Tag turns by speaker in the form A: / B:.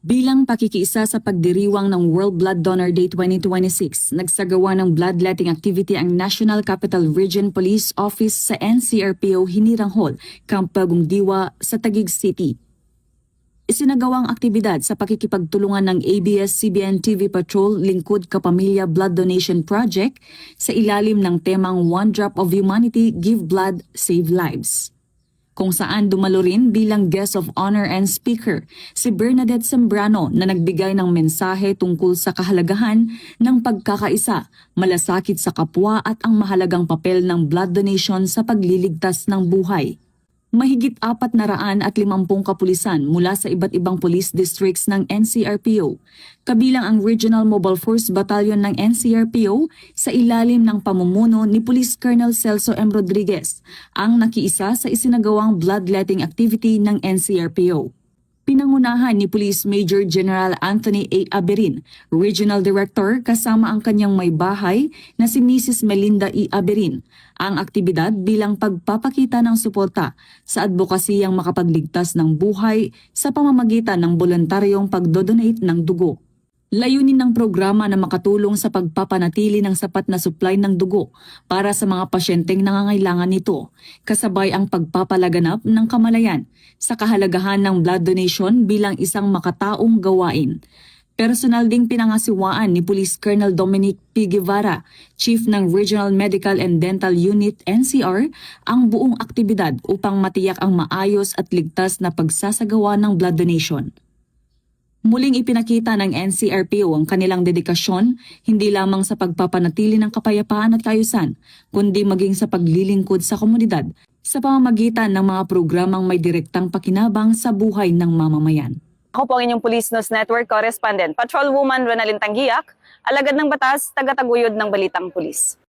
A: Bilang pakikiisa sa pagdiriwang ng World Blood Donor Day 2026, nagsagawa ng bloodletting activity ang National Capital Region Police Office sa NCRPO Hinirang Hall, Camp Bagong Diwa sa Taguig City. Isinagawang aktibidad sa pakikipagtulungan ng ABS-CBN TV Patrol Lingkod Kapamilya Blood Donation Project sa ilalim ng temang One Drop of Humanity, Give Blood, Save Lives. Kung saan dumalo rin bilang guest of honor and speaker si Bernadette Sembrano na nagbigay ng mensahe tungkol sa kahalagahan ng pagkakaisa, malasakit sa kapwa at ang mahalagang papel ng blood donation sa pagliligtas ng buhay. Mahigit 450 kapulisan mula sa iba't ibang police districts ng NCRPO, kabilang ang Regional Mobile Force Battalion ng NCRPO sa ilalim ng pamumuno ni Police Colonel Celso M. Rodriguez, ang nakiisa sa isinagawang bloodletting activity ng NCRPO. Pinangunahan ni Police Major General Anthony A. Aberin, Regional Director kasama ang kanyang may bahay na si Mrs. Melinda E. Aberin, ang aktibidad bilang pagpapakita ng suporta sa advokasiyang makapagligtas ng buhay sa pamamagitan ng voluntaryong pagdodonate ng dugo. Layunin ng programa na makatulong sa pagpapanatili ng sapat na supply ng dugo para sa mga pasyenteng nangangailangan nito, kasabay ang pagpapalaganap ng kamalayan sa kahalagahan ng blood donation bilang isang makataong gawain. Personal ding pinangasiwaan ni Police Colonel Dominic P. Guevara, Chief ng Regional Medical and Dental Unit NCR, ang buong aktibidad upang matiyak ang maayos at ligtas na pagsasagawa ng blood donation. Muling ipinakita ng NCRPO ang kanilang dedikasyon hindi lamang sa pagpapanatili ng kapayapaan at kaayusan, kundi maging sa paglilingkod sa komunidad sa pamamagitan ng mga programang may direktang pakinabang sa buhay ng mamamayan.
B: Ako po ang inyong Police News Network Correspondent, Patrolwoman Ronalyn Tanggiak, alagad ng batas, taga-taguyod ng Balitang Pulis.